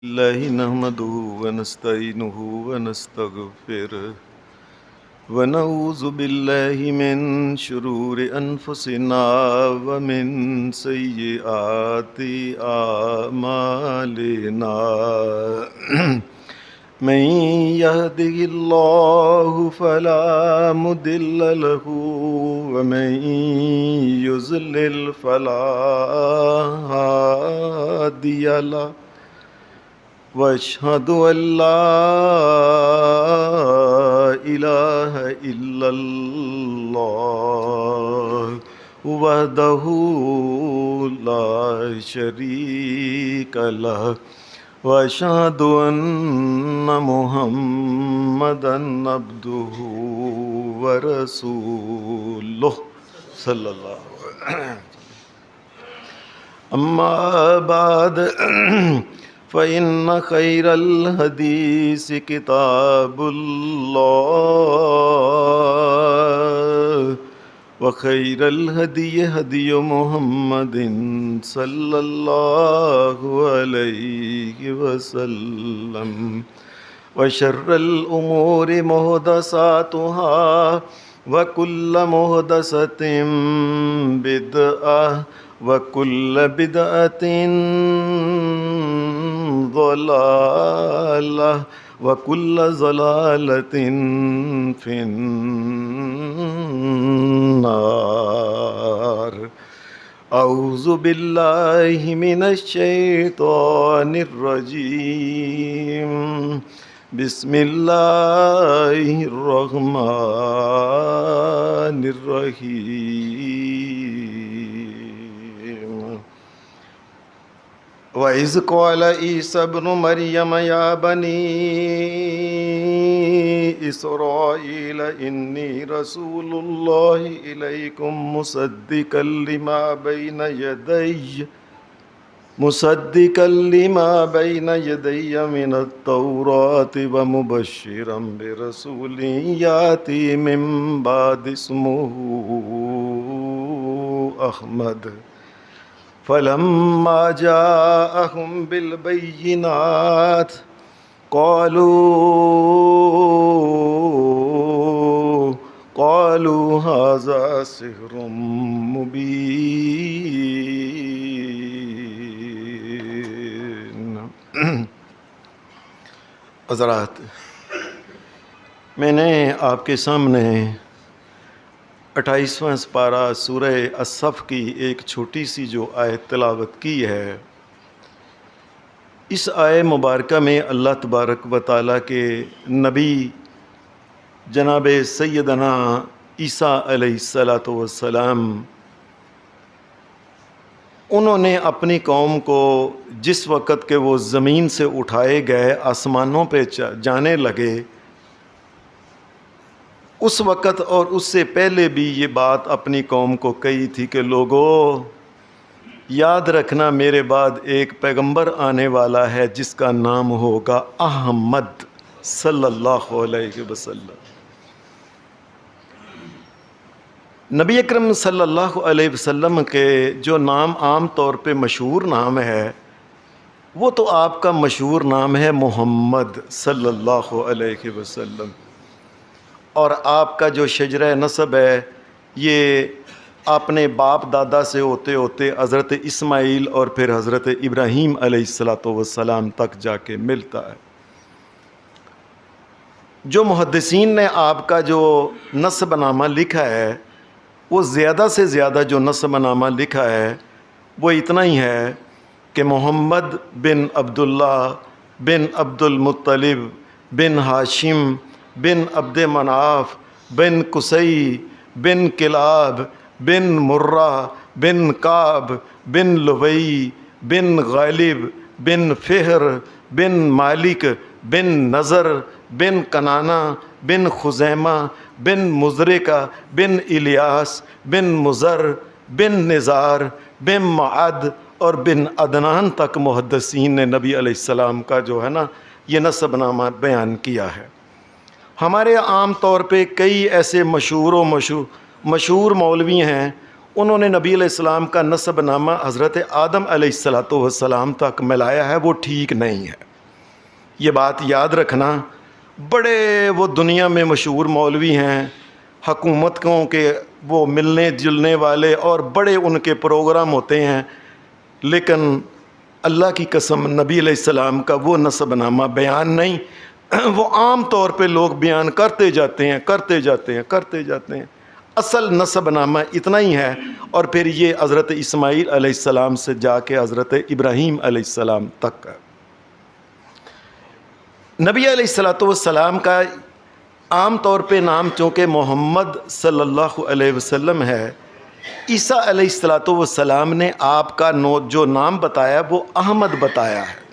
الله نحمده ونستعينه ونستغفره ونعوذ بالله من شرور أنفسنا ومن سيئات أعمالنا من يهده الله فلا مضل له ومن يضلل فلا هادي له واشهد ان لا الہ الا اللہ وحدہ لا شریک لہ واشهد ان محمدا عبدہ ورسولہ صلی اللہ علیہ وسلم. اما بعد فإن خير الحديث كتاب الله وخير الهدي هدي محمد صلى الله عليه وسلم وشر الأمور محدثاتها وكل محدثة بدعة وَكُلَّ بِدْعَةٍ ضَلَالَةٍ وَكُلَّ ضَلَالَةٍ فِي النَّارِ. أعوذ بالله من الشيطان الرجيم. بسم الله الرحمن الرحيم. وَإِذْ قَالَ عِيسَى ابْنُ مَرْيَمَ يَا بَنِي إِسْرَائِيلَ إِنِّي رَسُولُ اللَّهِ إِلَيْكُمْ مُصَدِّقًا لِمَا بَيْنَ يَدَيَّ مِنَ التَّوْرَاةِ وَمُبَشِّرًا بِرَسُولٍ يَأْتِي مِن بَعْدِي اسْمُهُ أَحْمَدُ. فَلَمَّا جَاءَهُم بِالْبَيِّنَاتِ قالوا هذا سحر مبين. حضرات، میں نے آپ کے سامنے 28واں سپارہ سورہ الصف کی ایک چھوٹی سی جو آیت تلاوت کی ہے. اس آیت مبارکہ میں اللہ تبارک و تعالیٰ کے نبی جناب سیدنا عیسیٰ علیہ السلام انہوں نے اپنی قوم کو جس وقت کہ وہ زمین سے اٹھائے گئے آسمانوں پہ جانے لگے، اس وقت اور اس سے پہلے بھی یہ بات اپنی قوم کو کہی تھی کہ لوگو یاد رکھنا میرے بعد ایک پیغمبر آنے والا ہے جس کا نام ہوگا احمد صلی اللہ علیہ وسلم. نبی اکرم صلی اللہ علیہ وسلم کے جو نام عام طور پہ مشہور نام ہے وہ تو آپ کا مشہور نام ہے محمد صلی اللہ علیہ وسلم، اور آپ کا جو شجرہ نسب ہے یہ اپنے باپ دادا سے ہوتے ہوتے حضرت اسماعیل اور پھر حضرت ابراہیم علیہ السلام تک جا کے ملتا ہے. جو محدثین نے آپ کا جو نسب نامہ لکھا ہے وہ زیادہ سے زیادہ جو نسب نامہ لکھا ہے وہ اتنا ہی ہے کہ محمد بن عبداللہ بن عبد المطلب بن ہاشم بن عبد مناف بن قصی بن کلاب بن مرہ بن کعب بن لوئی بن غالب بن فہر بن مالک بن نظر بن کنانہ بن خزیمہ بن مزرکہ بن الیاس بن مزر بن نزار بن معد اور بن عدنان تک محدثین نے نبی علیہ السلام کا جو ہے نا یہ نسب نامہ بیان کیا ہے. ہمارے عام طور پہ کئی ایسے مشہور مولوی ہیں انہوں نے نبی علیہ السلام کا نسب نامہ حضرت آدم علیہ السلام تک ملایا ہے، وہ ٹھیک نہیں ہے۔ یہ بات یاد رکھنا۔ بڑے وہ دنیا میں مشہور مولوی ہیں، حکومتوں کے وہ ملنے جلنے والے، اور بڑے ان کے پروگرام ہوتے ہیں، لیکن اللہ کی قسم نبی علیہ السلام کا وہ نسب نامہ بیان نہیں۔ وہ عام طور پہ لوگ بیان کرتے جاتے ہیں۔ اصل نسب نامہ اتنا ہی ہے، اور پھر یہ حضرت اسماعیل علیہ السلام سے جا کے حضرت ابراہیم علیہ السلام تک ہے۔ نبی علیہ السلام کا عام طور پہ نام چونکہ محمد صلی اللہ علیہ وسلم ہے، عیسیٰ علیہ السلام نے آپ کا جو نام بتایا وہ احمد بتایا ہے۔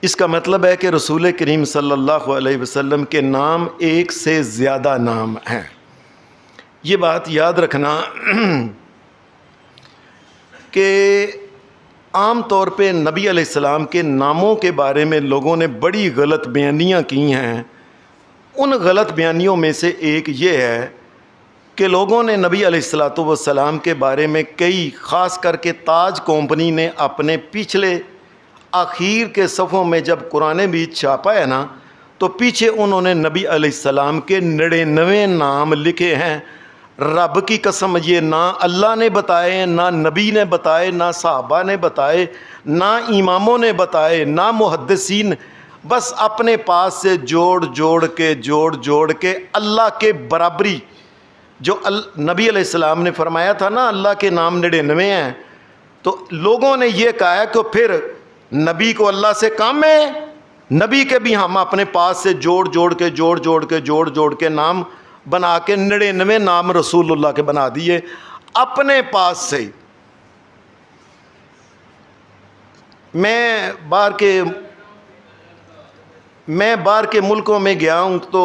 اس کا مطلب ہے کہ رسول کریم صلی اللہ علیہ وسلم کے نام ایک سے زیادہ نام ہیں۔ یہ بات یاد رکھنا کہ عام طور پہ نبی علیہ السلام کے ناموں کے بارے میں لوگوں نے بڑی غلط بیانیاں کی ہیں۔ ان غلط بیانیوں میں سے ایک یہ ہے کہ لوگوں نے نبی علیہ السلام کے بارے میں کئی، خاص کر کے تاج کمپنی نے اپنے پچھلے آخر کے صفحوں میں جب قرآن بھی چھاپا ہے نا، تو پیچھے انہوں نے نبی علیہ السلام کے 99 نام لکھے ہیں۔ رب کی قسم یہ نہ اللہ نے بتائے، نہ نبی نے بتائے، نہ صحابہ نے بتائے، نہ اماموں نے بتائے، نہ محدثین، بس اپنے پاس سے جوڑ کے اللہ کے برابری، جو نبی علیہ السلام نے فرمایا تھا نا اللہ کے نام 99 ہیں، تو لوگوں نے یہ کہا کہ پھر نبی کو اللہ سے کم ہے، نبی کے بھی ہم اپنے پاس سے جوڑ کے نام بنا کے 99 نام رسول اللہ کے بنا دیے اپنے پاس سے۔ میں باہر کے ملکوں میں گیا ہوں، تو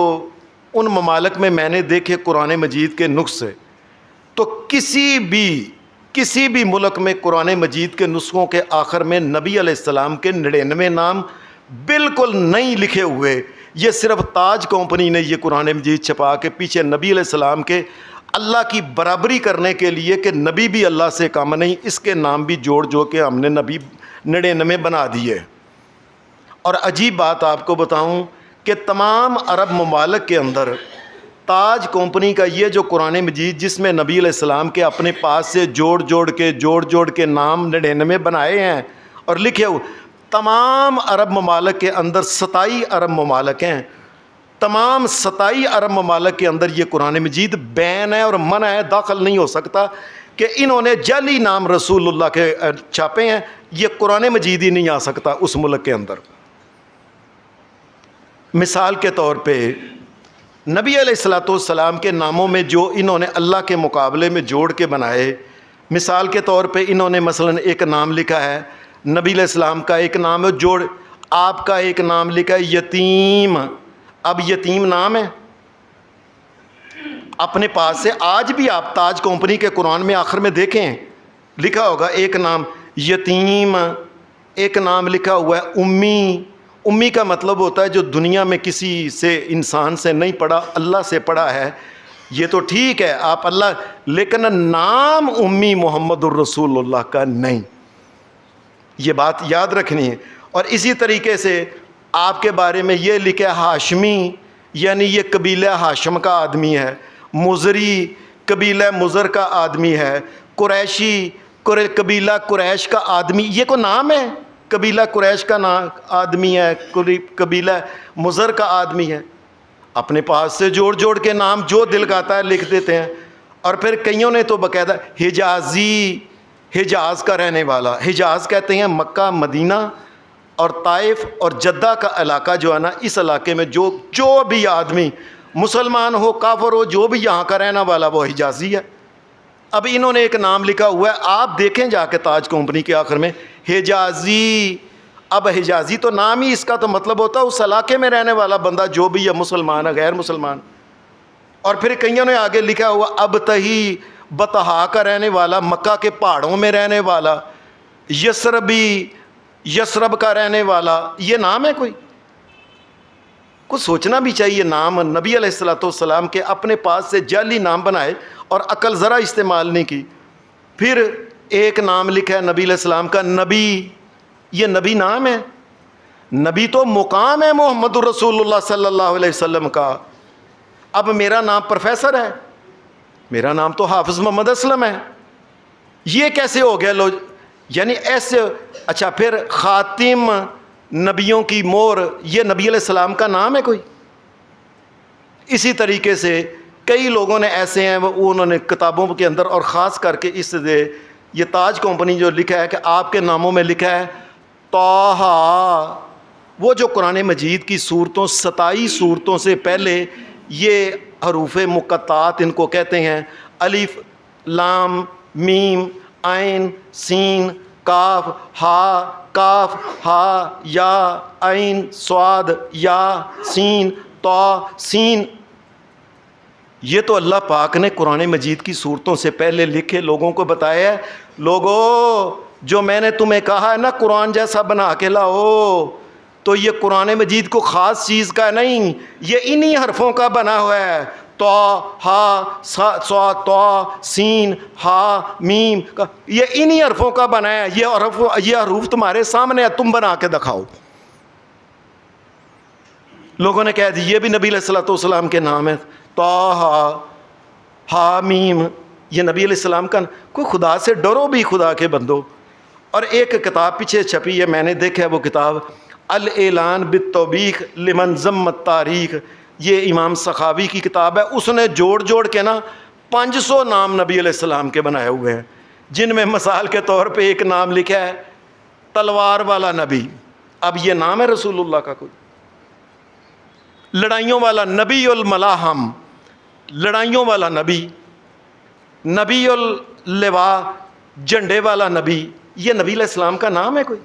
ان ممالک میں میں نے دیکھے قرآن مجید کے نسخے، تو کسی بھی ملک میں قرآن مجید کے نسخوں کے آخر میں نبی علیہ السلام کے 99 نام بالکل نہیں لکھے ہوئے۔ یہ صرف تاج کمپنی نے یہ قرآن مجید چھپا کے پیچھے نبی علیہ السلام کے اللہ کی برابری کرنے کے لیے کہ نبی بھی اللہ سے کم نہیں، اس کے نام بھی جوڑ کے ہم نے نبی 99 بنا دیے۔ اور عجیب بات آپ کو بتاؤں کہ تمام عرب ممالک کے اندر تاج کمپنی کا یہ جو قرآن مجید جس میں نبی علیہ السلام کے اپنے پاس سے جوڑ کے نام 99 بنائے ہیں اور لکھے ہوئے، تمام عرب ممالک کے اندر 27 عرب ممالک ہیں، تمام 27 عرب ممالک کے اندر یہ قرآن مجید بین ہے اور منع ہے، داخل نہیں ہو سکتا کہ انہوں نے جعلی نام رسول اللہ کے چھاپے ہیں، یہ قرآن مجید ہی نہیں آ سکتا اس ملک کے اندر۔ مثال کے طور پہ نبی علیہ السلام کے ناموں میں جو انہوں نے اللہ کے مقابلے میں جوڑ کے بنائے، مثال کے طور پہ انہوں نے مثلا ایک نام لکھا ہے، نبی علیہ السلام کا ایک نام ہے جوڑ، آپ کا ایک نام لکھا ہے یتیم۔ اب یتیم نام ہے اپنے پاس سے، آج بھی آپ تاج کمپنی کے قرآن میں آخر میں دیکھیں لکھا ہوگا ایک نام یتیم، ایک نام لکھا ہوا ہے امی۔ امی کا مطلب ہوتا ہے جو دنیا میں کسی سے انسان سے نہیں پڑھا، اللہ سے پڑھا ہے، یہ تو ٹھیک ہے آپ اللہ، لیکن نام امی محمد الرسول اللہ کا نہیں، یہ بات یاد رکھنی ہے۔ اور اسی طریقے سے آپ کے بارے میں یہ لکھا ہاشمی، یعنی یہ قبیلہ ہاشم کا آدمی ہے، مزری قبیلہ مزر کا آدمی ہے، قریشی قبیلہ قریش کا آدمی، یہ کوئی نام ہے؟ قبیلہ قریش کا نام آدمی ہے، قبیلہ مزر کا آدمی ہے، اپنے پاس سے جوڑ کے نام جو دل کہتا ہے لکھ دیتے ہیں۔ اور پھر کئیوں نے تو باقاعدہ حجازی، حجاز کا رہنے والا، حجاز کہتے ہیں مکہ مدینہ اور طائف اور جدہ کا علاقہ جو ہے نا، اس علاقے میں جو بھی آدمی مسلمان ہو کافر ہو جو بھی یہاں کا رہنا والا وہ حجازی ہے۔ اب انہوں نے ایک نام لکھا ہوا ہے، آپ دیکھیں جا کے تاج کمپنی کے آخر میں حجازی۔ اب حجازی تو نام ہی اس کا تو مطلب ہوتا ہے اس علاقے میں رہنے والا بندہ جو بھی ہے، مسلمان ہے غیر مسلمان۔ اور پھر کئیوں نے آگے لکھا ہوا ابتہی، بتہا کا رہنے والا، مکہ کے پہاڑوں میں رہنے والا، یسربی، یسرب کا رہنے والا، یہ نام ہے کوئی؟ کو سوچنا بھی چاہیے. نام نبی علیہ الصلوۃ والسلام کے اپنے پاس سے جعلی نام بنائے اور عقل ذرا استعمال نہیں کی. پھر ایک نام لکھا ہے نبی علیہ السلام کا نبی. یہ نبی نام ہے؟ نبی تو مقام ہے محمد الرسول اللہ صلی اللہ علیہ وسلم کا. اب میرا نام پروفیسر ہے, میرا نام تو حافظ محمد اسلم ہے, یہ کیسے ہو گیا؟ لو یعنی ایسے. اچھا پھر خاتم نبیوں کی مور, یہ نبی علیہ السلام کا نام ہے کوئی؟ اسی طریقے سے کئی لوگوں نے ایسے ہیں وہ انہوں نے کتابوں کے اندر, اور خاص کر کے اس سے یہ تاج کمپنی جو لکھا ہے کہ آپ کے ناموں میں لکھا ہے طٰہٰ. وہ جو قرآن مجید کی صورتوں 27 صورتوں سے پہلے یہ حروف مقطعات ان کو کہتے ہیں, الف لام میم عین سین کاف ہا یا عین صاد یا سین طا سین. یہ تو اللہ پاک نے قرآن مجید کی صورتوں سے پہلے لکھے لوگوں کو بتایا ہے. لوگوں جو میں نے تمہیں کہا ہے نا قرآن جیسا بنا کے لاؤ, تو یہ قرآن مجید کو خاص چیز کا نہیں, یہ انہی حرفوں کا بنا ہوا ہے. طا ہا صاد طا سین ہا میم, یہ انہی حرفوں کا بنا ہے. یہ حروف تمہارے سامنے ہے, تم بنا کے دکھاؤ. لوگوں نے کہہ دی یہ بھی نبی علیہ الصلوۃ والسلام کے نام ہے. طٰہٰ ہا میم, یہ نبی علیہ السلام کا. کوئی خدا سے ڈرو بھی, خدا کے بندو. اور ایک کتاب پیچھے چھپی ہے, میں نے دیکھا ہے وہ کتاب, الاعلان بالتوبیخ لمن ذم التاریخ. یہ امام سخاوی کی کتاب ہے. اس نے جوڑ کے نا 500 نام نبی علیہ السلام کے بنائے ہوئے ہیں, جن میں مثال کے طور پہ ایک نام لکھا ہے تلوار والا نبی. اب یہ نام ہے رسول اللہ کا کوئی؟ لڑائیوں والا نبی الملاحم, لڑائیوں والا نبی. نبی اللواء, جھنڈے والا نبی. یہ نبی علیہ السلام کا نام ہے کوئی؟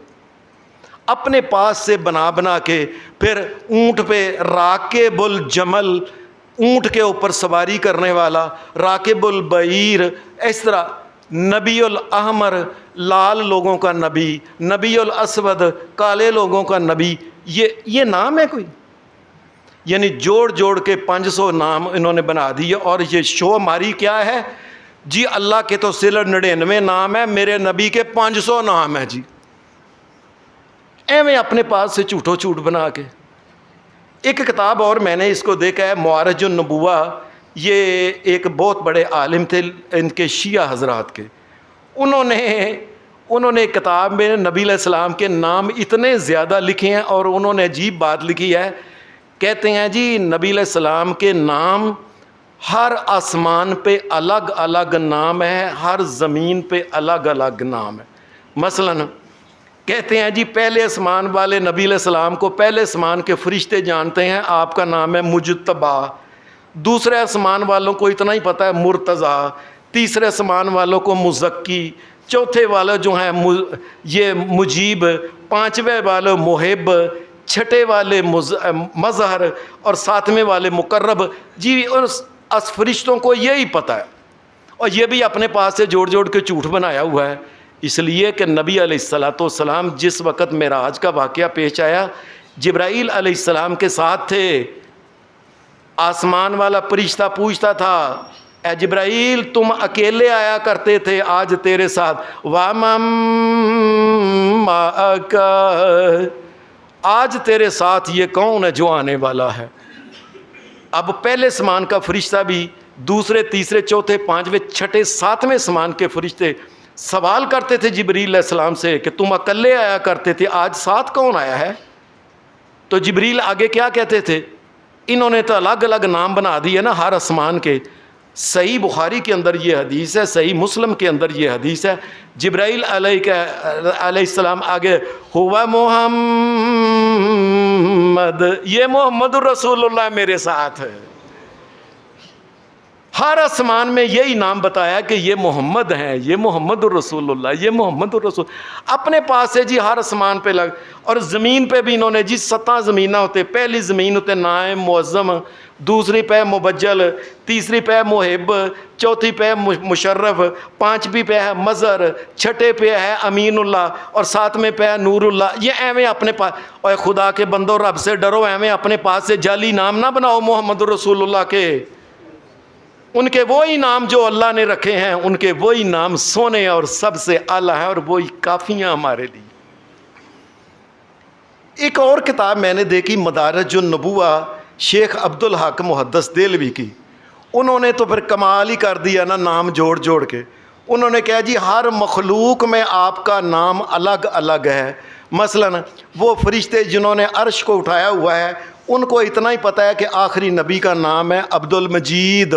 اپنے پاس سے بنا کے پھر اونٹ پہ راکب الجمل, اونٹ کے اوپر سواری کرنے والا, راکب البعیر, اس طرح نبی الاحمر, لال لوگوں کا نبی, نبی الاسود, کالے لوگوں کا نبی. یہ نام ہے کوئی؟ یعنی جوڑ کے 500 نام انہوں نے بنا دیے. اور یہ شو ہماری کیا ہے جی؟ اللہ کے تو صرف 99 نام ہے, میرے نبی کے 500 نام ہیں جی. ایویں اپنے پاس سے جھوٹو جھوٹ بنا کے. ایک کتاب اور میں نے اس کو دیکھا ہے, معارج النبوہ. یہ ایک بہت بڑے عالم تھے ان کے شیعہ حضرات کے. انہوں نے ایک کتاب میں نبی علیہ السلام کے نام اتنے زیادہ لکھے ہیں, اور انہوں نے عجیب بات لکھی ہے. کہتے ہیں جی نبی علیہ السلام کے نام ہر آسمان پہ الگ الگ نام ہے, ہر زمین پہ الگ الگ نام ہے. مثلاً کہتے ہیں جی پہلے آسمان والے نبی علیہ السلام کو پہلے آسمان کے فرشتے جانتے ہیں, آپ کا نام ہے مجتبیٰ. دوسرے آسمان والوں کو اتنا ہی پتہ ہے مرتضیٰ. تیسرے آسمان والوں کو مزکی. چوتھے والے جو ہیں یہ مجیب. پانچویں والے محب. چھٹے والے مظہر. اور ساتویں والے مقرب. جی اس فرشتوں کو یہی پتہ ہے, اور یہ بھی اپنے پاس سے جوڑ کے جھوٹ بنایا ہوا ہے. اس لیے کہ نبی علیہ الصلوۃ والسلام جس وقت معراج کا واقعہ پیش آیا, جبرائیل علیہ السلام کے ساتھ تھے. آسمان والا فرشتہ پوچھتا تھا اے جبرائیل تم اکیلے آیا کرتے تھے, آج تیرے ساتھ وَمَن مَعَكَ, آج تیرے ساتھ یہ کون ہے جو آنے والا ہے؟ اب پہلے آسمان کا فرشتہ بھی, دوسرے تیسرے چوتھے پانچویں چھٹے ساتویں آسمان کے فرشتے سوال کرتے تھے جبریل علیہ السلام سے کہ تم اکلے آیا کرتے تھے, آج ساتھ کون آیا ہے؟ تو جبریل آگے کیا کہتے تھے؟ انہوں نے تو الگ الگ نام بنا دیے نا ہر آسمان کے. صحیح بخاری کے اندر یہ حدیث ہے, صحیح مسلم کے اندر یہ حدیث ہے. جبرائیل علیہ السلام آگے ہوا محمد, یہ محمد الرسول اللہ میرے ساتھ ہے. ہر آسمان میں یہی نام بتایا کہ یہ محمد ہیں، یہ محمد الرسول اللہ، یہ محمد الرسول اپنے پاس سے جی ہر آسمان پہ لگ. اور زمین پہ بھی انہوں نے جی 7 زمینہ ہوتے. پہلی زمین ہوتے نائم معظم، دوسری پہ مبجل، تیسری پہ محب، چوتھی پہ مشرف، پانچویں پہ ہے مظہر، چھٹے پہ ہے امین اللہ، اور 7ویں پہ ہے نور اللہ. یہ ایویں اپنے پاس، اور خدا کے بندو رب سے ڈرو، ایویں اپنے پاس سے جعلی نام نہ بناؤ محمد الرسول اللہ کے. ان کے وہی نام جو اللہ نے رکھے ہیں، ان کے وہی نام سونے اور سب سے اعلیٰ ہیں، اور وہی کافی ہیں ہمارے لیے. ایک اور کتاب میں نے دیکھی مدارج النبوہ، شیخ عبدالحق محدث دہلوی کی. انہوں نے تو پھر کمال ہی کر دیا نا، نام جوڑ جوڑ کے. انہوں نے کہا جی ہر مخلوق میں آپ کا نام الگ الگ ہے. مثلا وہ فرشتے جنہوں نے عرش کو اٹھایا ہوا ہے، ان کو اتنا ہی پتہ ہے کہ آخری نبی کا نام ہے عبد المجید.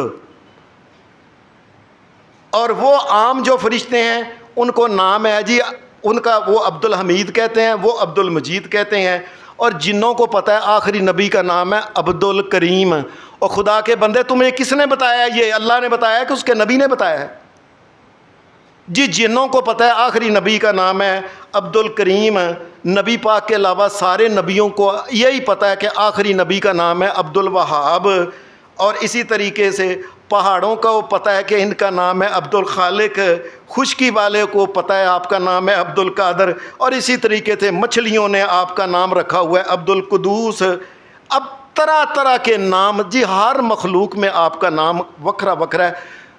اور وہ عام جو فرشتے ہیں ان کو نام ہے جی ان کا، وہ عبد الحمید کہتے ہیں، وہ عبد المجید کہتے ہیں. اور جنوں کو پتہ ہے آخری نبی کا نام ہے عبد الکریم. اور خدا کے بندے تمہیں کس نے بتایا؟ یہ اللہ نے بتایا کہ اس کے نبی نے بتایا ہے؟ جی جنوں کو پتہ ہے آخری نبی کا نام ہے عبد الکریم. نبی پاک کے علاوہ سارے نبیوں کو یہی پتہ ہے کہ آخری نبی کا نام ہے عبد الوہاب. اور اسی طریقے سے پہاڑوں کو پتہ ہے کہ ان کا نام ہے عبد الخالق. خشکی والے کو پتہ ہے آپ کا نام ہے عبد القادر. اور اسی طریقے سے مچھلیوں نے آپ کا نام رکھا ہوا ہے عبد القدوس. اب طرح طرح کے نام، جی ہر مخلوق میں آپ کا نام وکھرا وکھرا ہے.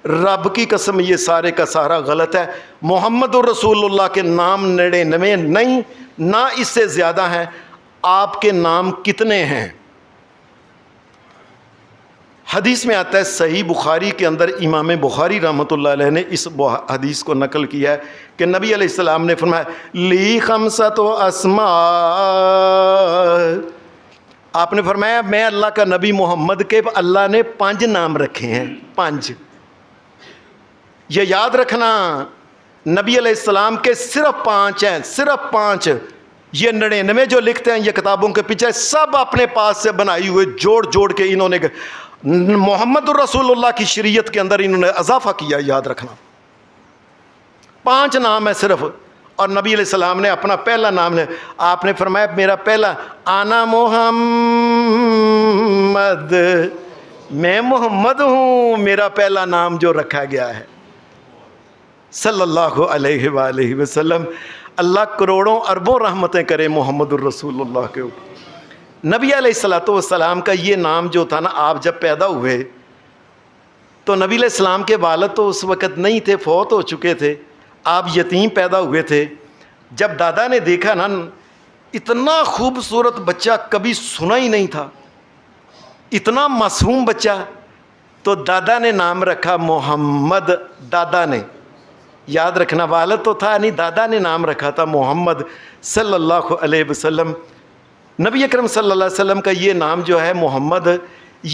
رب کی قسم یہ سارے کا سارا غلط ہے. محمد الرسول اللہ کے نام 99 نہیں، نہ اس سے زیادہ ہیں. آپ کے نام کتنے ہیں؟ حدیث میں آتا ہے، صحیح بخاری کے اندر امام بخاری رحمۃ اللہ علیہ نے اس حدیث کو نقل کیا ہے کہ نبی علیہ السلام نے فرمایا لی خمسۃ اسماء. آپ نے فرمایا میں اللہ کا نبی محمد کے اللہ نے 5 نام رکھے ہیں. 5 یہ یاد رکھنا، نبی علیہ السلام کے صرف 5 ہیں، صرف 5. یہ 99 جو لکھتے ہیں یہ کتابوں کے پیچھے سب اپنے پاس سے بنائی ہوئے جوڑ جوڑ کے انہوں نے محمد الرسول اللہ کی شریعت کے اندر انہوں نے اضافہ کیا. یاد رکھنا 5 نام ہے صرف. اور نبی علیہ السلام نے اپنا پہلا نام لے، آپ نے فرمایا میرا پہلا انا محمد، میں محمد ہوں. میرا پہلا نام جو رکھا گیا ہے صلی اللہ علیہ وآلہ وسلم. اللہ کروڑوں اربوں رحمتیں کرے محمد الرسول اللہ کے اوپر. نبی علیہ الصلوۃ والسلام کا یہ نام جو تھا نا، آپ جب پیدا ہوئے تو نبی علیہ السلام کے والد تو اس وقت نہیں تھے، فوت ہو چکے تھے. آپ یتیم پیدا ہوئے تھے. جب دادا نے دیکھا نا اتنا خوبصورت بچہ کبھی سنا ہی نہیں تھا، اتنا معصوم بچہ، تو دادا نے نام رکھا محمد. دادا نے، یاد رکھنا والد تو تھا نہیں، دادا نے نام رکھا تھا محمد صلی اللہ علیہ وسلم. نبی اکرم صلی اللہ علیہ وسلم کا یہ نام جو ہے محمد،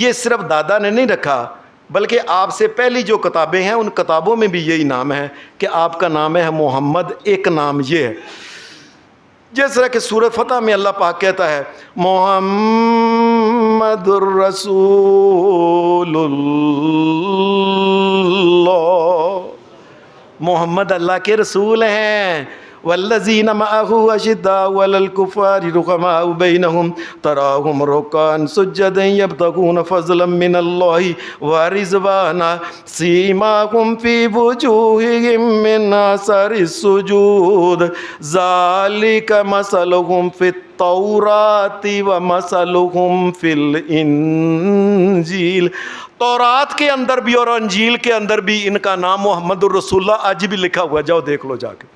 یہ صرف دادا نے نہیں رکھا بلکہ آپ سے پہلی جو کتابیں ہیں ان کتابوں میں بھی یہی نام ہے کہ آپ کا نام ہے محمد. ایک نام یہ ہے جس طرح کہ سورہ فتح میں اللہ پاک کہتا ہے محمد الرسول اللہ، محمد اللہ کے رسول ہیں. والذین معه اشداء علی الکفار رحماء بینہم تراہم رکعا سجدا یبتغون فضلا من اللہ ورضوانا سیماہم فی وجوہہم من اثر السجود ذالک مثلہم فی التوراۃ ومثلہم فی الانجیل. تورات کے اندر بھی اور انجیل کے اندر بھی ان کا نام محمد الرسول اللہ آج بھی لکھا ہوا ہے. جاؤ دیکھ لو جا کے.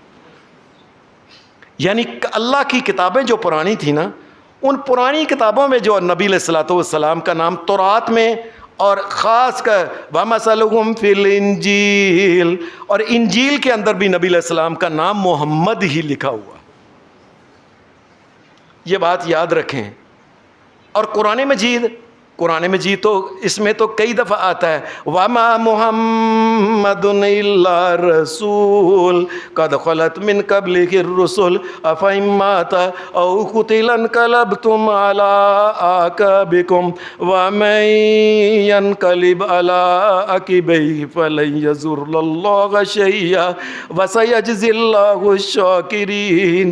یعنی اللہ کی کتابیں جو پرانی تھیں نا، ان پرانی کتابوں میں جو نبی علیہ الصلوۃ والسلام کا نام تورات میں اور خاص کر وَمَثَلُهُمْ فِي الْإِنْجِيلِ اور انجیل کے اندر بھی نبی علیہ السلام کا نام محمد ہی لکھا ہوا. یہ بات یاد رکھیں. اور قرآن مجید قرآن مجید تو اس میں تو کئی دفعہ آتا ہے وَمَا مُحَمَّدٌ إِلَّا رَسُولٌ قَدْ خَلَتْ مِنْ قَبْلِهِ الرُّسُلُ أَفَإِن مَّاتَ أَوْ قُتِلَ انقلبتم عَلَىٰ أَعْقَابِكُمْ وَمَن يَنقَلِبْ عَلَىٰ عَقِبَيْهِ فَلَن يَضُرَّ اللَّهَ شَيْئًا وَسَيَجْزِي اللَّهُ الشَّاكِرِينَ.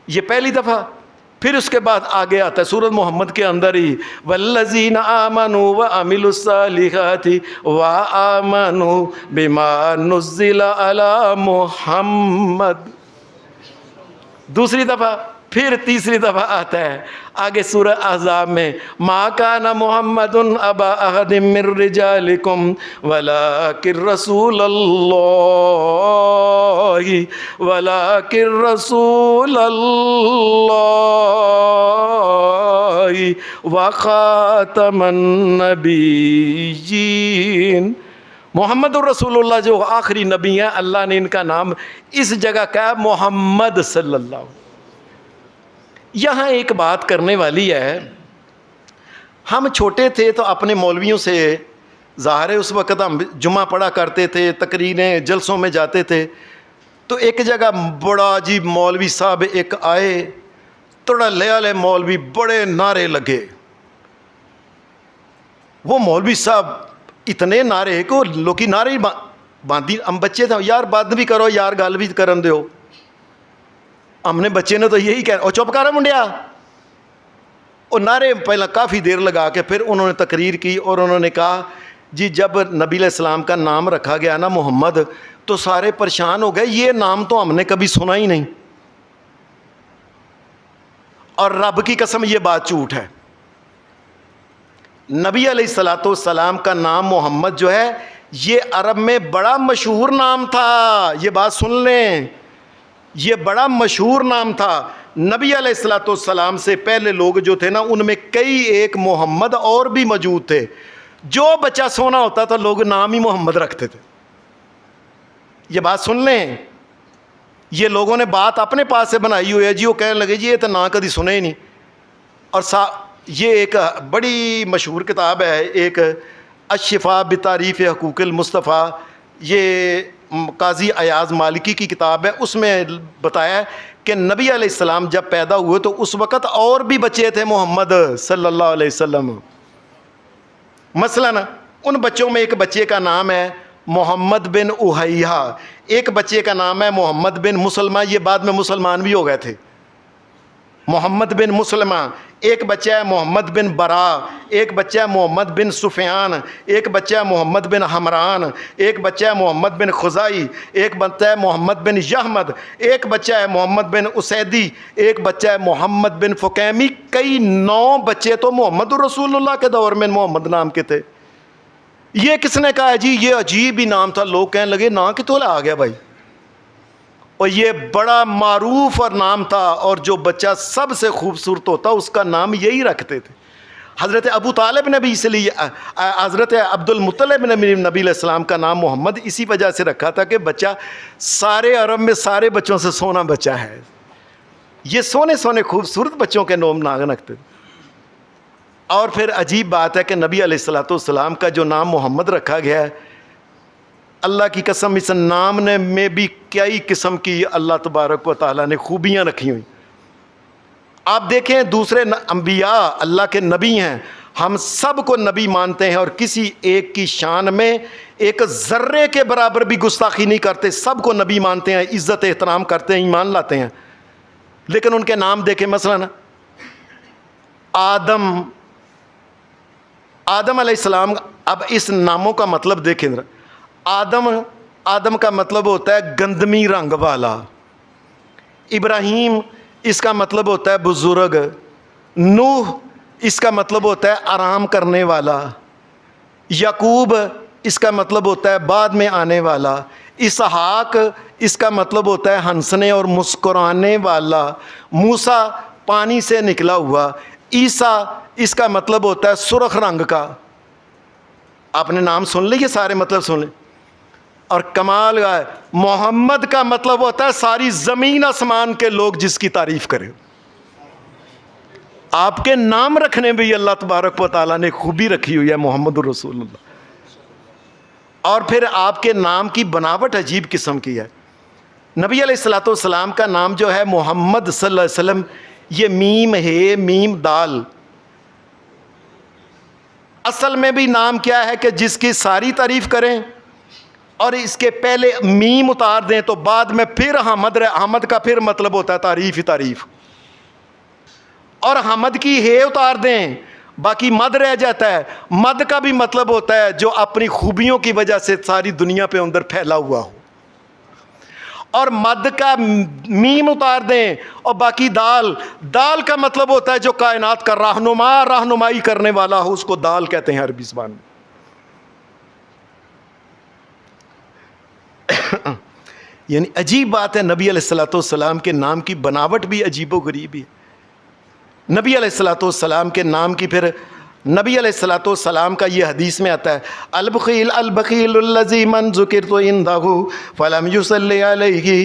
یہ پہلی دفعہ. پھر اس کے بعد آگے آتا ہے سورۃ محمد کے اندر ہی والذین آمنوا وعملوا الصالحات وآمنوا بما نزل علی محمد. دوسری دفعہ. پھر تیسری دفعہ آتا ہے آگے سورہ احزاب میں ما کان محمد ابا احد من رجالکم ولکن رسول اللہ وخاتم النبیین. محمد الرسول اللہ جو آخری نبی ہیں اللہ نے ان کا نام اس جگہ کہا محمد صلی اللہ علیہ وسلم. یہاں ایک بات کرنے والی ہے. ہم چھوٹے تھے تو اپنے مولویوں سے ظاہر ہے اس وقت ہم جمعہ پڑھا کرتے تھے تقریریں جلسوں میں جاتے تھے تو ایک جگہ بڑا عجیب مولوی صاحب ایک آئے تھوڑا لے مولوی بڑے نعرے لگے. وہ مولوی صاحب اتنے نعرے کہ وہ لوکی نعرے باندھی. ہم بچے تھے یار بات بھی کرو یار گل بھی کرن دیو. ہم نے بچے نے تو یہی کہا او چپ کر منڈیا. اور نعرے پہلا کافی دیر لگا کے پھر انہوں نے تقریر کی اور انہوں نے کہا جی جب نبی علیہ السلام کا نام رکھا گیا نا محمد تو سارے پریشان ہو گئے یہ نام تو ہم نے کبھی سنا ہی نہیں اور رب کی قسم یہ بات جھوٹ ہے. نبی علیہ السلام کا نام محمد جو ہے یہ عرب میں بڑا مشہور نام تھا. یہ بات سن لیں یہ بڑا مشہور نام تھا. نبی علیہ السلام سے پہلے لوگ جو تھے نا ان میں کئی ایک محمد اور بھی موجود تھے. جو بچہ سونا ہوتا تھا لوگ نام ہی محمد رکھتے تھے. یہ بات سن لیں یہ لوگوں نے بات اپنے پاس سے بنائی ہوئی ہے جی وہ کہنے لگے جی یہ تو نام کبھی سنے ہی نہیں. اور یہ ایک بڑی مشہور کتاب ہے ایک الشفاء بتعریف حقوق المصطفیٰ یہ قاضی ایاز مالکی کی کتاب ہے. اس میں بتایا کہ نبی علیہ السلام جب پیدا ہوئے تو اس وقت اور بھی بچے تھے محمد صلی اللہ علیہ وسلم. مثلاً ان بچوں میں ایک بچے کا نام ہے محمد بن احیہ ایک بچے کا نام ہے محمد بن مسلمہ یہ بعد میں مسلمان بھی ہو گئے تھے. محمد بن مسلمہ ایک بچہ ہے محمد بن برا ایک بچہ ہے محمد بن سفیان ایک بچہ ہے محمد بن حمران ایک بچہ ہے محمد بن خزائی ایک بچہ ہے محمد بن یحمد ایک بچہ ہے محمد بن اسیدی ایک بچہ ہے محمد بن فکیمی. کئی 9 بچے تو محمد الرسول اللہ کے دور میں محمد نام کے تھے. یہ کس نے کہا جی یہ عجیب ہی نام تھا. لوگ کہنے لگے نا کہ تو آ گیا بھائی. اور یہ بڑا معروف اور نام تھا اور جو بچہ سب سے خوبصورت ہوتا اس کا نام یہی رکھتے تھے. حضرت ابو طالب نے بھی اس لیے حضرت عبد المطلب نے بھی نبی علیہ السلام کا نام محمد اسی وجہ سے رکھا تھا کہ بچہ سارے عرب میں سارے بچوں سے سونا بچہ ہے. یہ سونے سونے خوبصورت بچوں کے نام رکھتے تھے. اور پھر عجیب بات ہے کہ نبی علیہ السلام کا جو نام محمد رکھا گیا ہے اللہ کی قسم اس نام نے میں بھی کئی قسم کی اللہ تبارک و تعالیٰ نے خوبیاں رکھی ہوئی. آپ دیکھیں دوسرے انبیاء اللہ کے نبی ہیں ہم سب کو نبی مانتے ہیں اور کسی ایک کی شان میں ایک ذرے کے برابر بھی گستاخی نہیں کرتے. سب کو نبی مانتے ہیں عزت احترام کرتے ہیں ایمان لاتے ہیں. لیکن ان کے نام دیکھیں مثلا آدم علیہ السلام. اب اس ناموں کا مطلب دیکھیں آدم کا مطلب ہوتا ہے گندمی رنگ والا. ابراہیم اس کا مطلب ہوتا ہے بزرگ. نوح اس کا مطلب ہوتا ہے آرام کرنے والا. یعقوب اس کا مطلب ہوتا ہے بعد میں آنے والا. اسحاق اس کا مطلب ہوتا ہے ہنسنے اور مسکرانے والا. موسیٰ پانی سے نکلا ہوا. عیسیٰ اس کا مطلب ہوتا ہے سرخ رنگ کا. آپ نے نام سن لیں یہ سارے مطلب سن لیں. اور کمال ہے محمد کا مطلب ہوتا ہے ساری زمین آسمان کے لوگ جس کی تعریف کریں. آپ کے نام رکھنے میں بھی اللہ تبارک و تعالیٰ نے خوبی رکھی ہوئی ہے محمد الرسول اللہ. اور پھر آپ کے نام کی بناوٹ عجیب قسم کی ہے. نبی علیہ الصلوۃ والسلام کا نام جو ہے محمد صلی اللہ علیہ وسلم، یہ میم ہے، میم دال. اصل میں بھی نام کیا ہے کہ جس کی ساری تعریف کریں اور اس کے پہلے میم اتار دیں تو بعد میں پھر حمد کا پھر مطلب ہوتا ہے تعریف ہی تعریف، اور حمد کی ہے اتار دیں باقی مد رہ جاتا ہے. مد کا بھی مطلب ہوتا ہے جو اپنی خوبیوں کی وجہ سے ساری دنیا پہ اندر پھیلا ہوا ہو، اور مد کا میم اتار دیں اور باقی دال. دال کا مطلب ہوتا ہے جو کائنات کا رہنمائی کرنے والا ہو، اس کو دال کہتے ہیں عربی زبان میں. یعنی عجیب بات ہے، نبی علیہ الصلوۃ والسلام کے نام کی بناوٹ بھی عجیب و غریب ہے. نبی علیہ الصلوۃ والسلام کے نام کی پھر نبی علیہ الصلوۃ والسلام کا یہ حدیث میں آتا ہے، البخیل البخیل الذی من ذکرت عندہ فلم یصلی علیہ.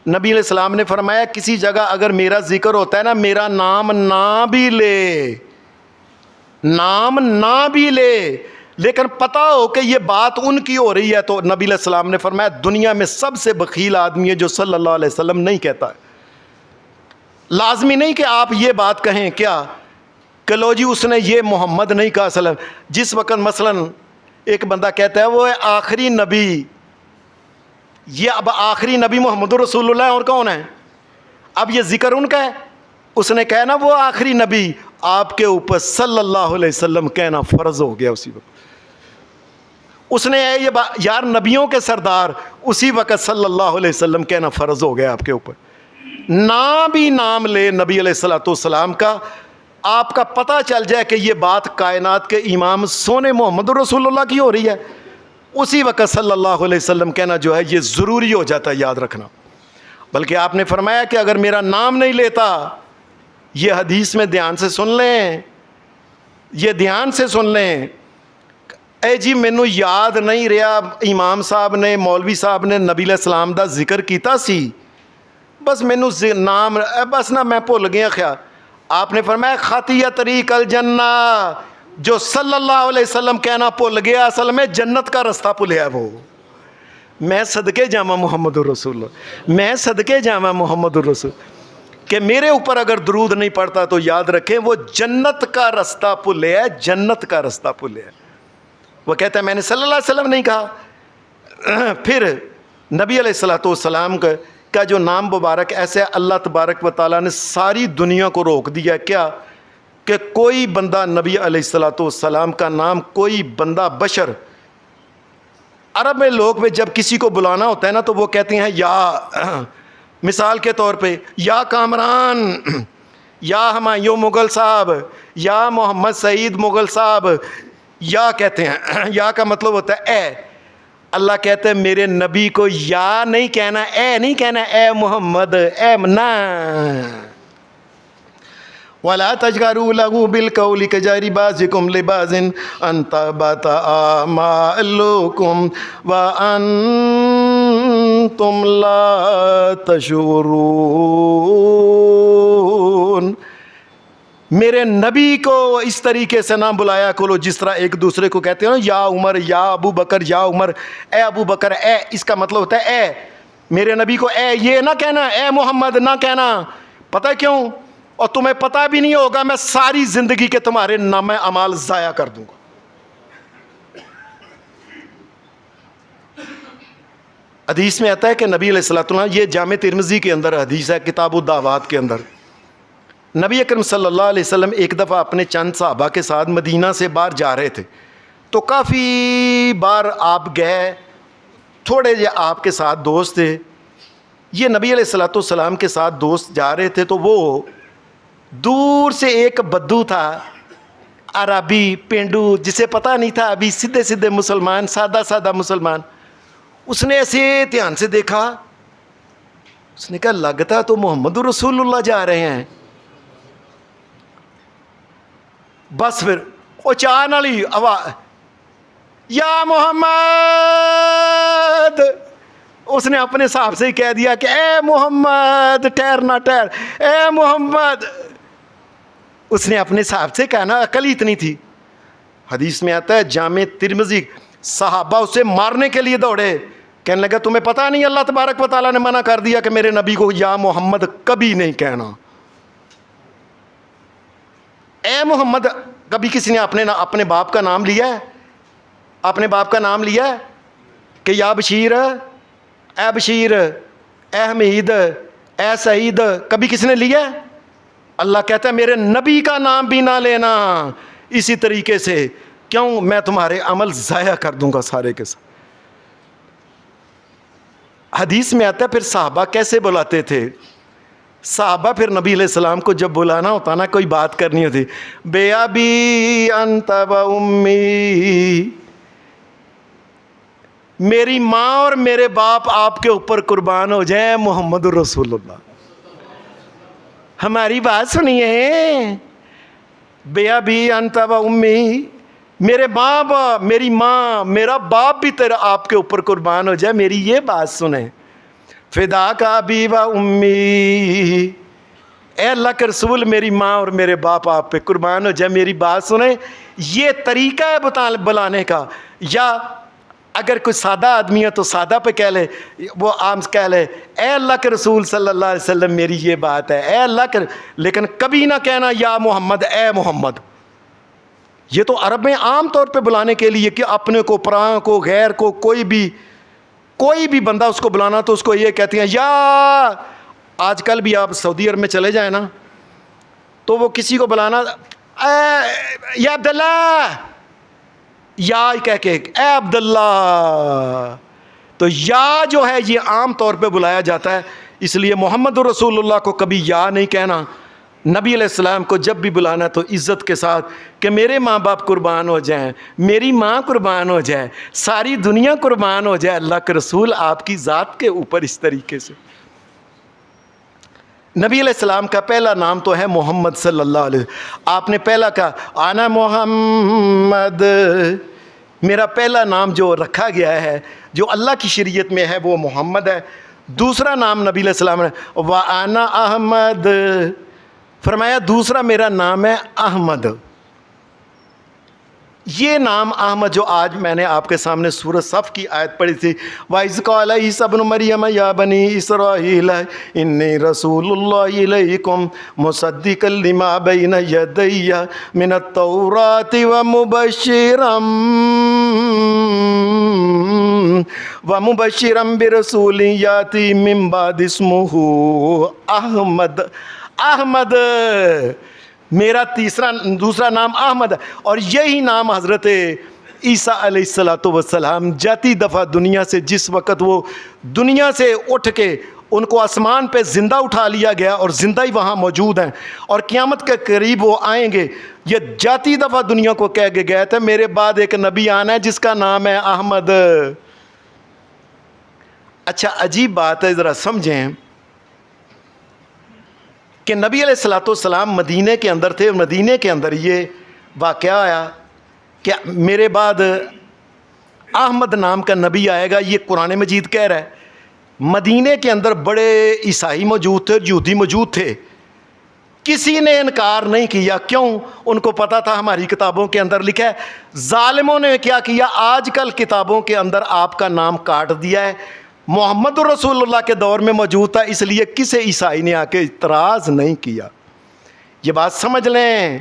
نبی علیہ السلام نے فرمایا کسی جگہ اگر میرا ذکر ہوتا ہے نا، میرا نام نہ بھی لے لیکن پتہ ہو کہ یہ بات ان کی ہو رہی ہے، تو نبی علیہ السلام نے فرمایا دنیا میں سب سے بخیل آدمی ہے جو صلی اللہ علیہ وسلم نہیں کہتا ہے. لازمی نہیں کہ آپ یہ بات کہیں کیا کہ لو جی اس نے یہ محمد نہیں کہا صلی اللہ. جس وقت مثلا ایک بندہ کہتا ہے وہ ہے آخری نبی، یہ اب آخری نبی محمد رسول اللہ اور کون ہے؟ اب یہ ذکر ان کا ہے. اس نے کہا نا وہ آخری نبی، آپ کے اوپر صلی اللہ علیہ وسلم کہنا فرض ہو گیا اسی وقت. اس نے یہ یار نبیوں کے سردار، اسی وقت صلی اللہ علیہ وسلم کہنا فرض ہو گیا آپ کے اوپر. نہ بھی نام لے نبی علیہ الصلوۃ والسلام کا، آپ کا پتہ چل جائے کہ یہ بات کائنات کے امام سونے محمد رسول اللہ کی ہو رہی ہے، اسی وقت صلی اللہ علیہ وسلم کہنا جو ہے یہ ضروری ہو جاتا ہے، یاد رکھنا. بلکہ آپ نے فرمایا کہ اگر میرا نام نہیں لیتا، یہ حدیث میں دھیان سے سن لیں، یہ دھیان سے سن لیں. اے جی مینو یاد نہیں رہا امام صاحب نے مولوی صاحب نے نبی علیہ السلام دا ذکر کیتا سی، بس مینو نام بس نہ میں بھول گیا خیال. آپ نے فرمایا خطیہ طریق الجنہ، جو صلی اللہ علیہ وسلم کہنا بھول گیا اصل میں جنت کا رستہ بھولیا وہ. میں صدقے جاواں محمد الرسول اللہ، میں صدقے جاواں محمد الرسول کہ میرے اوپر اگر درود نہیں پڑتا تو یاد رکھیں وہ جنت کا رستہ بھولیا ہے، جنت کا رستہ بھولیا ہے. وہ کہتا ہے میں نے صلی اللہ علیہ وسلم نہیں کہا. پھر نبی علیہ الصلوۃ والسلام کا جو نام مبارک ایسے اللہ تبارک و تعالیٰ نے ساری دنیا کو روک دیا کیا کہ کوئی بندہ نبی علیہ الصلوۃ والسلام کا نام، کوئی بندہ بشر، عرب میں لوگ میں جب کسی کو بلانا ہوتا ہے نا تو وہ کہتے ہیں یا، مثال کے طور پہ یا کامران، یا ہمایوں مغل صاحب، یا محمد سعید مغل صاحب، یا کہتے ہیں. یا کا مطلب ہوتا ہے اے. اللہ کہتے ہیں میرے نبی کو یا نہیں کہنا، اے نہیں کہنا، اے محمد، اے نا. وَلَا تَجْهَرُوا لَهُ بِالْقَوْلِ كَجَهْرِ بَعْضِكُمْ لِبَعْضٍ أَن تَحْبَطَ أَعْمَالُكُمْ وَأَنْتُمْ لَا تَشْعُرُونَ. میرے نبی کو اس طریقے سے نہ بلایا کرو جس طرح ایک دوسرے کو کہتے ہیں نا یا عمر، یا ابو بکر، یا عمر، اے ابو بکر، اے. اس کا مطلب ہوتا ہے اے. میرے نبی کو اے یہ نہ کہنا، اے محمد نہ کہنا. پتہ کیوں؟ اور تمہیں پتہ بھی نہیں ہوگا، میں ساری زندگی کے تمہارے نام اعمال ضائع کر دوں گا. حدیث میں آتا ہے کہ نبی علیہ الصلوۃ والسلام، یہ جامع ترمذی کے اندر حدیث ہے کتاب الدعوات کے اندر، نبی اکرم صلی اللہ علیہ وسلم ایک دفعہ اپنے چند صحابہ کے ساتھ مدینہ سے باہر جا رہے تھے. تو کافی بار آپ گئے، تھوڑے آپ کے ساتھ دوست تھے. یہ نبی علیہ الصلوۃ والسلام کے ساتھ دوست جا رہے تھے تو وہ دور سے ایک بدو تھا، عربی پینڈو، جسے پتہ نہیں تھا ابھی سیدھے سیدھے مسلمان، سادہ سادہ مسلمان. اس نے ایسے دھیان سے دیکھا، اس نے کہا لگتا تو محمد رسول اللہ جا رہے ہیں. بس پھر اچان والی آواز یا محمد، اس نے اپنے حساب سے ہی کہہ دیا کہ اے محمد، ٹھہر نہ ٹھہر، اے محمد. اس نے اپنے صاحب سے کہا نا، عقل ہی اتنی تھی. حدیث میں آتا ہے جامع ترمذی، صحابہ اسے مارنے کے لیے دوڑے. کہنے لگا تمہیں پتہ نہیں اللہ تبارک و تعالیٰ نے منع کر دیا کہ میرے نبی کو یا محمد کبھی نہیں کہنا. اے محمد کبھی کسی نے اپنے باپ کا نام لیا ہے؟ اپنے باپ کا نام لیا ہے کہ یا بشیر، اے بشیر، اے حمید، اے سعید؟ کبھی کسی نے لیا ہے؟ اللہ کہتا ہے میرے نبی کا نام بھی نہ لینا. اسی طریقے سے کیوں؟ میں تمہارے عمل ضائع کر دوں گا سارے کے ساتھ. حدیث میں آتا ہے پھر صحابہ کیسے بلاتے تھے. صحابہ پھر نبی علیہ السلام کو جب بلانا ہوتا نا، کوئی بات کرنی ہوتی، بے ابی انت و امی، میری ماں اور میرے باپ آپ کے اوپر قربان ہو جائیں محمد رسول اللہ. ہماری بات سنیے، بے ابی انت و امی، میرے باپ، میری ماں، میرا باپ بھی تیرا آپ کے اوپر قربان ہو جائے، میری یہ بات سنیں. فدا کا ابی و امی، اے اللہ کے رسول میری ماں اور میرے باپ آپ پہ قربان ہو جائے، میری بات سنیں. یہ طریقہ ہے بلانے کا. یا اگر کوئی سادہ آدمی ہے تو سادہ پہ کہہ لے، وہ عام کہہ لے اے اللہ کے رسول صلی اللہ علیہ وسلم میری یہ بات ہے، اے اللہ کے، لیکن کبھی نہ کہنا یا محمد، اے محمد. یہ تو عرب میں عام طور پہ بلانے کے لیے کہ اپنے کو، پراں کو، غیر کو، کوئی بھی بندہ اس کو بلانا تو اس کو یہ کہتے ہیں یا. آج کل بھی آپ سعودی عرب میں چلے جائیں نا تو وہ کسی کو بلانا یا عبداللہ، یا کہہ کے اے عبداللہ. تو یا جو ہے یہ عام طور پہ بلایا جاتا ہے. اس لیے محمد رسول اللہ کو کبھی یا نہیں کہنا. نبی علیہ السلام کو جب بھی بلانا تو عزت کے ساتھ کہ میرے ماں باپ قربان ہو جائیں، میری ماں قربان ہو جائے، ساری دنیا قربان ہو جائے اللہ کے رسول آپ کی ذات کے اوپر. اس طریقے سے نبی علیہ السلام کا پہلا نام تو ہے محمد صلی اللہ علیہ وسلم. آپ نے پہلا کہا انا محمد، میرا پہلا نام جو رکھا گیا ہے جو اللہ کی شریعت میں ہے وہ محمد ہے. دوسرا نام نبی علیہ السلام نے وانا احمد فرمایا، دوسرا میرا نام ہے احمد. یہ نام احمد جو آج میں نے آپ کے سامنے سورۃ صف کی آیت پڑھی تھی، وَإِذْ قَالَ عِيسَىٰ ابْنُ مَرْيَمَ يَا بَنِي إِسْرَائِيلَ إِنِّي رَسُولُ اللَّهِ إِلَيْكُمْ مُصَدِّقًا لِمَا بَيْنَ يَدَيَّ مِنَ التَّوْرَاةِ وَمُبَشِّرًا بِرَسُولٍ يَأْتِي مِن بَعْدِي اسْمُهُ احمد. احمد میرا دوسرا نام احمد ہے. اور یہی نام حضرت عیسیٰ علیہ السلام جاتی دفعہ دنیا سے، جس وقت وہ دنیا سے اٹھ کے ان کو آسمان پہ زندہ اٹھا لیا گیا اور زندہ ہی وہاں موجود ہیں اور قیامت کے قریب وہ آئیں گے، یہ جاتی دفعہ دنیا کو کہہ کے گئے تھے میرے بعد ایک نبی آنا ہے جس کا نام ہے احمد. اچھا عجیب بات ہے، ذرا سمجھیں کہ نبی علیہ السلام مدینے کے اندر تھے. مدینے کے اندر یہ واقعہ آیا کہ میرے بعد احمد نام کا نبی آئے گا، یہ قرآن مجید کہہ رہا ہے. مدینے کے اندر بڑے عیسائی موجود تھے، یہودی موجود تھے، کسی نے انکار نہیں کیا. کیوں؟ ان کو پتا تھا ہماری کتابوں کے اندر لکھا ہے. ظالموں نے کیا کیا؟ آج کل کتابوں کے اندر آپ کا نام کاٹ دیا ہے. محمد رسول اللہ کے دور میں موجود تھا، اس لیے کسی عیسائی نے آ کے اعتراض نہیں کیا. یہ بات سمجھ لیں،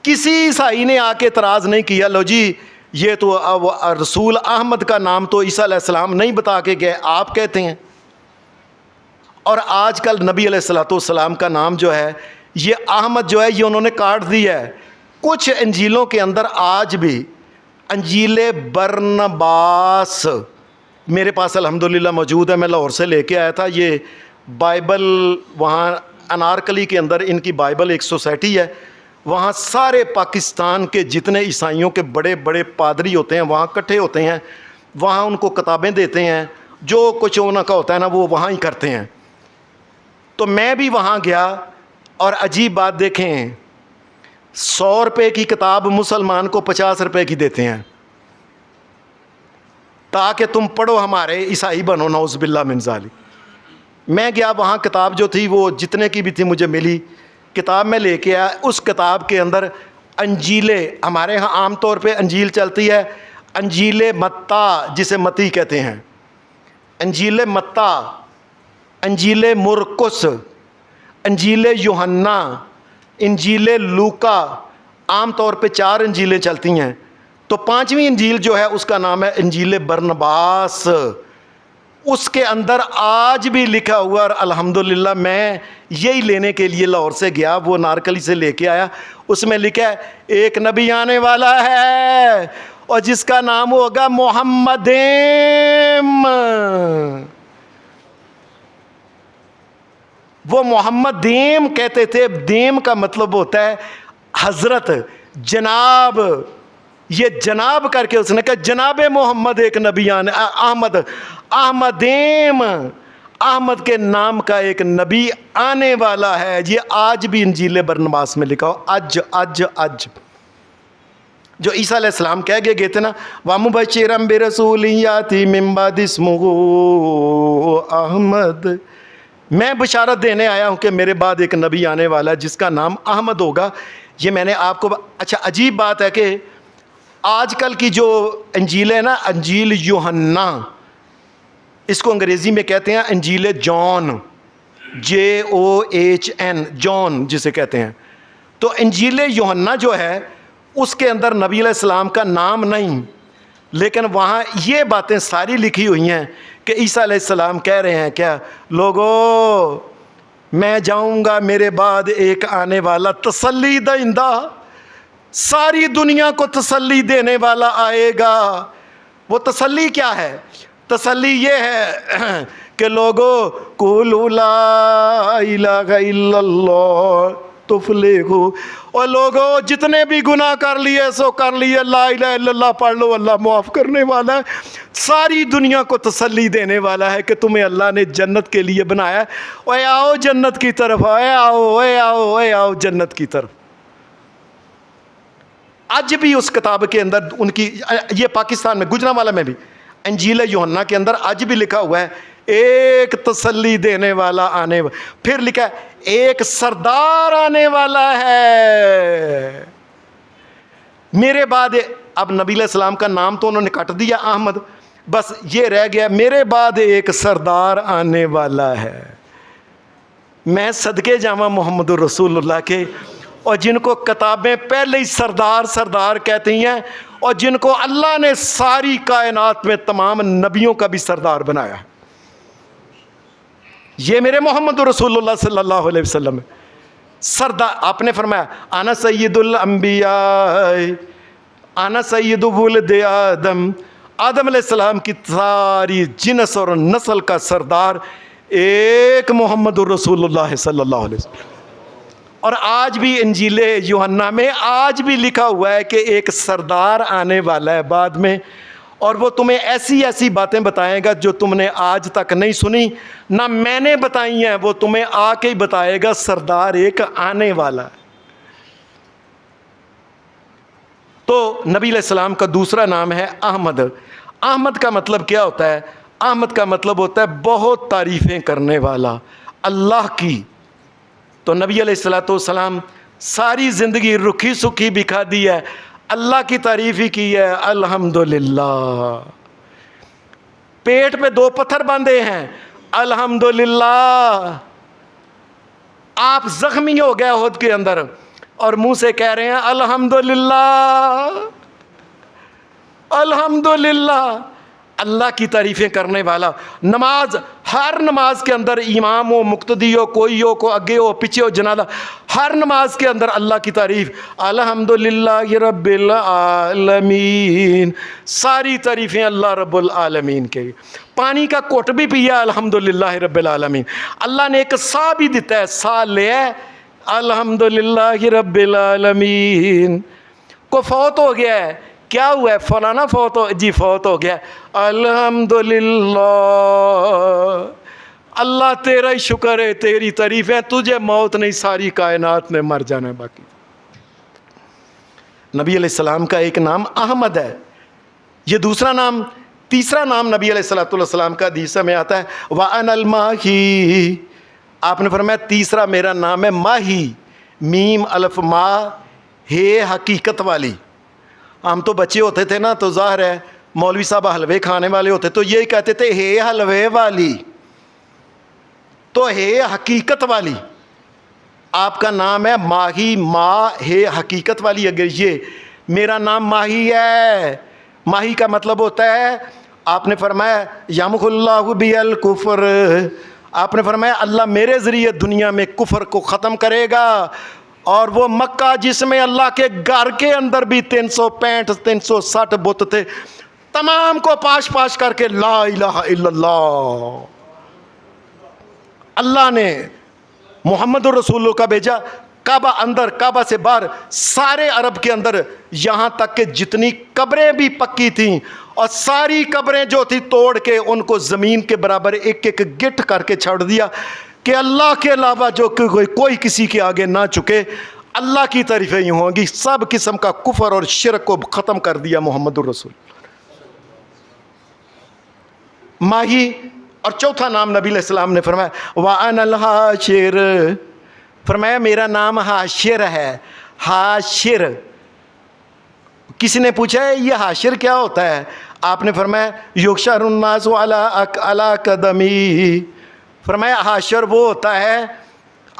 کسی عیسائی نے آ کے اعتراض نہیں کیا لو جی یہ تو رسول احمد کا نام تو عیسیٰ علیہ السلام نہیں بتا کے گئے، آپ کہتے ہیں. اور آج کل نبی علیہ السلام کا نام جو ہے یہ احمد جو ہے یہ انہوں نے کاٹ دیا ہے. کچھ انجیلوں کے اندر آج بھی انجیل برنباس میرے پاس الحمدللہ موجود ہے، میں لاہور سے لے کے آیا تھا. یہ بائبل وہاں انارکلی کے اندر ان کی بائبل ایک سوسائٹی ہے، وہاں سارے پاکستان کے جتنے عیسائیوں کے بڑے بڑے پادری ہوتے ہیں وہاں اکٹھے ہوتے ہیں، وہاں ان کو کتابیں دیتے ہیں، جو کچھ ان کا ہوتا ہے نا وہ وہاں ہی کرتے ہیں. تو میں بھی وہاں گیا اور عجیب بات دیکھیں، 100 روپے کی کتاب مسلمان کو 50 روپے کی دیتے ہیں تاکہ تم پڑھو ہمارے عیسائی بنو، نعوذ باللہ من ذالک. میں گیا وہاں کتاب جو تھی وہ جتنے کی بھی تھی مجھے ملی کتاب میں لے کے آیا، اس کتاب کے اندر انجیلیں، ہمارے ہاں عام طور پہ انجیل چلتی ہے، انجیل متی جسے متی کہتے ہیں، انجیل متی، انجیل مرقس، انجیل یوحنا، انجیل لوکا، عام طور پہ 4 انجیلیں چلتی ہیں۔ تو 5ویں انجیل جو ہے اس کا نام ہے انجیل برنباس۔ اس کے اندر آج بھی لکھا ہوا، اور الحمدللہ میں یہی لینے کے لیے لاہور سے گیا، وہ نارکلی سے لے کے آیا، اس میں لکھا ہے ایک نبی آنے والا ہے اور جس کا نام ہوگا محمدیم۔ وہ محمد دیم کہتے تھے، دیم کا مطلب ہوتا ہے حضرت، جناب، یہ جناب کر کے اس نے کہا جناب محمد ایک نبی آنے، احمدیم، احمد کے نام کا ایک نبی آنے والا ہے۔ یہ آج بھی انجیل برنباس میں لکھا ہو، اج جو عیسیٰ علیہ السلام کہہ گئے تھے نا، وَمُبَشِّرًا بِرَسُولٍ يَأْتِي مِن بَعْدِهِ اسْمُهُ احمد، میں بشارت دینے آیا ہوں کہ میرے بعد ایک نبی آنے والا ہے جس کا نام احمد ہوگا۔ یہ میں نے آپ کو اچھا عجیب بات ہے کہ آج کل کی جو انجیل ہے نا، انجیل یوحنا، اس کو انگریزی میں کہتے ہیں انجیل جان، JOHN، جان جسے کہتے ہیں۔ تو انجیل یوحنا جو ہے اس کے اندر نبی علیہ السلام کا نام نہیں، لیکن وہاں یہ باتیں ساری لکھی ہوئی ہیں کہ عیسیٰ علیہ السلام کہہ رہے ہیں کیا، لوگو میں جاؤں گا، میرے بعد ایک آنے والا تسلی دہندہ، ساری دنیا کو تسلی دینے والا آئے گا۔ وہ تسلی کیا ہے؟ تسلی یہ ہے کہ لوگو قولوا لا الہ الا اللہ تفلحوا، اور لوگو جتنے بھی گناہ کر لیے سو کر لیے، لا الہ الا اللہ پڑھ لو، اللہ معاف کرنے والا ہے، ساری دنیا کو تسلی دینے والا ہے کہ تمہیں اللہ نے جنت کے لیے بنایا ہے، اے آؤ جنت کی طرف، اے آؤ اے آؤ اے آؤ جنت کی طرف۔ آج بھی اس کتاب کے اندر ان کی، یہ پاکستان میں گجرانوالہ میں بھی انجیل یوحنا کے اندر آج بھی لکھا ہوا ہے ایک تسلی دینے والا آنے، پھر لکھا ہے ایک سردار آنے والا ہے میرے بعد۔ اب نبی علیہ السلام کا نام تو انہوں نے کٹ دیا احمد، بس یہ رہ گیا میرے بعد ایک سردار آنے والا ہے۔ میں صدقے جاواں محمد رسول اللہ کے، اور جن کو کتابیں پہلے ہی سردار سردار کہتی ہیں، اور جن کو اللہ نے ساری کائنات میں تمام نبیوں کا بھی سردار بنایا ہے، یہ میرے محمد رسول اللہ صلی اللہ علیہ وسلم سردار۔ آپ نے فرمایا انا سید الانبیاء، انا سید ولد آدم، آدم علیہ السلام کی ساری جنس اور نسل کا سردار ایک محمد رسول اللہ صلی اللہ علیہ وسلم۔ اور آج بھی انجیل یوحنا میں آج بھی لکھا ہوا ہے کہ ایک سردار آنے والا ہے بعد میں، اور وہ تمہیں ایسی ایسی باتیں بتائے گا جو تم نے آج تک نہیں سنی، نہ میں نے بتائی ہیں، وہ تمہیں آ کے ہی بتائے گا، سردار ایک آنے والا ہے۔ تو نبی علیہ السلام کا دوسرا نام ہے احمد۔ احمد کا مطلب کیا ہوتا ہے؟ احمد کا مطلب ہوتا ہے بہت تعریفیں کرنے والا اللہ کی۔ تو نبی علیہ الصلوۃ والسلام ساری زندگی رکھی سکھی بکھا دی ہے، اللہ کی تعریف ہی کی ہے، الحمدللہ۔ پیٹ پہ 2 پتھر باندھے ہیں، الحمدللہ۔ آپ زخمی ہو گئے احد کے اندر اور منہ سے کہہ رہے ہیں الحمدللہ الحمدللہ، اللہ کی تعریفیں کرنے والا۔ نماز، ہر نماز کے اندر امام ہو، مقتدی ہو، کوئی ہو، کو آگے ہو پیچھے ہو، جنازہ، ہر نماز کے اندر اللہ کی تعریف، الحمدللہ رب العالمین، ساری تعریفیں اللہ رب العالمین کے۔ پانی کا کوٹ بھی پیا الحمدللہ رب العالمین۔ اللہ نے ایک سا بھی دیتا ہے، سا لے الحمدللہ رب العالمین۔ کو فوت ہو گیا ہے، کیا ہوا ہے؟ فلانا فوت ہو جی، فوت ہو گیا، الحمدللہ، اللہ تیرا ہی شکر ہے، تیری تعریف ہے، تجھے موت نہیں، ساری کائنات میں مر جانا ہے باقی۔ نبی علیہ السلام کا ایک نام احمد ہے، یہ دوسرا نام۔ تیسرا نام نبی علیہ السلام کا حدیث میں آتا ہے وَأَنَا الْمَاحِي، آپ نے فرمایا تیسرا میرا نام ہے ماہی۔ میم الف ما ہے حقیقت والی. ہم تو بچے ہوتے تھے نا تو ظاہر ہے مولوی صاحب حلوے کھانے والے ہوتے تو یہی کہتے تھے ہے حلوے والی، تو ہے حقیقت والی. آپ کا نام ہے ماہی، ماں ہے حقیقت والی. اگر یہ میرا نام ماہی ہے، ماہی کا مطلب ہوتا ہے، آپ نے فرمایا یمحو اللہ بی الکفر، آپ نے فرمایا اللہ میرے ذریعے دنیا میں کفر کو ختم کرے گا. اور وہ مکہ جس میں اللہ کے گھر کے اندر بھی 365 360 بت تھے، تمام کو پاش پاش کر کے لا الہ الا اللہ، اللہ نے محمد الرسول اللہ کا بھیجا. کعبہ اندر، کعبہ سے باہر، سارے عرب کے اندر، یہاں تک کہ جتنی قبریں بھی پکی تھیں اور ساری قبریں جو تھی توڑ کے ان کو زمین کے برابر ایک ایک گٹھ کر کے چھوڑ دیا کہ اللہ کے علاوہ جو کوئی کسی کے آگے نہ چکے. اللہ کی تعریفیں یوں ہوں گی، سب قسم کا کفر اور شرک کو ختم کر دیا محمد الرسول. ماہی. اور چوتھا نام نبی علیہ السلام نے فرمایا وَأَنَا الْحَاشِرُ، فرمایا میرا نام حاشر ہے. حاشر، کسی نے پوچھا ہے یہ حاشر کیا ہوتا ہے؟ آپ نے فرمایا یحشر الناس علی قدمی، فرمایا حاشر وہ ہوتا ہے،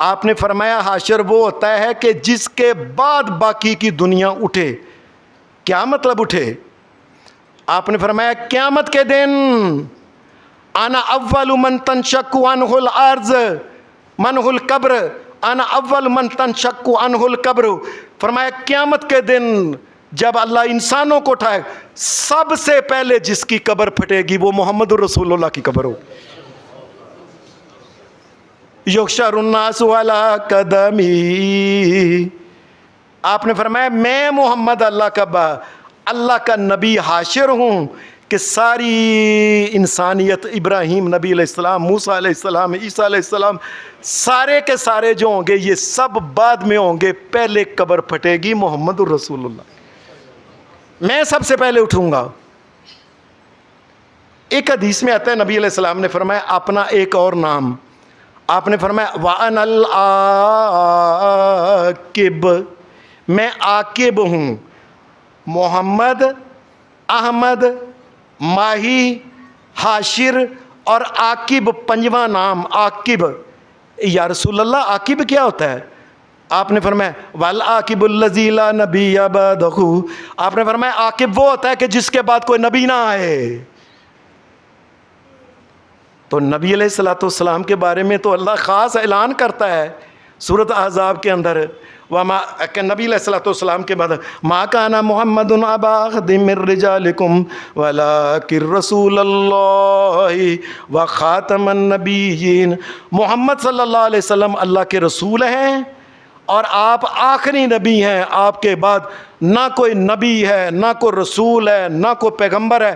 آپ نے فرمایا حاشر وہ ہوتا ہے کہ جس کے بعد باقی کی دنیا اٹھے. کیا مطلب اٹھے؟ آپ نے فرمایا قیامت کے دن انا اول من تنشق عنہ الارض منہ القبر، انا اول من تنشق عنہ القبر. فرمایا قیامت کے دن جب اللہ انسانوں کو اٹھائے، سب سے پہلے جس کی قبر پھٹے گی وہ محمد الرسول اللہ کی قبر ہو. یحشر الناس علی قدمی، آپ نے فرمایا میں محمد اللہ کا نبی حاشر ہوں کہ ساری انسانیت، ابراہیم نبی علیہ السلام، موسیٰ علیہ السلام، عیسیٰ علیہ السلام، سارے کے سارے جو ہوں گے یہ سب بعد میں ہوں گے. پہلے قبر پھٹے گی محمد الرسول اللہ، میں سب سے پہلے اٹھوں گا. ایک حدیث میں آتا ہے نبی علیہ السلام نے فرمایا اپنا ایک اور نام، آپ نے فرمایا وَأَنَا الْعَاقِبُ، میں عاقب ہوں. محمد، احمد، ماہی، حاشر اور عاقب، پنجواں نام عاقب. یا رسول اللہ عاقب کیا ہوتا ہے؟ آپ نے فرمایا وَالْعَاقِبُ الَّذِي لَا نَبِيَّ بَعْدَهُ، آپ نے فرمایا عاقب وہ ہوتا ہے کہ جس کے بعد کوئی نبی نہ آئے. تو نبی علیہ الصلوۃ والسلام کے بارے میں تو اللہ خاص اعلان کرتا ہے سورۃ احزاب کے اندر، کہ نبی علیہ الصلوۃ والسلام کے بعد ما کان محمد ابا احد من رجالکم ولکن رسول اللہ وخاتم النبیین. محمد صلی اللہ علیہ وسلم اللہ کے رسول ہیں اور آپ آخری نبی ہیں. آپ کے بعد نہ کوئی نبی ہے، نہ کوئی رسول ہے، نہ کوئی پیغمبر ہے،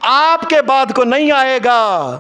آپ کے بعد کو نہیں آئے گا.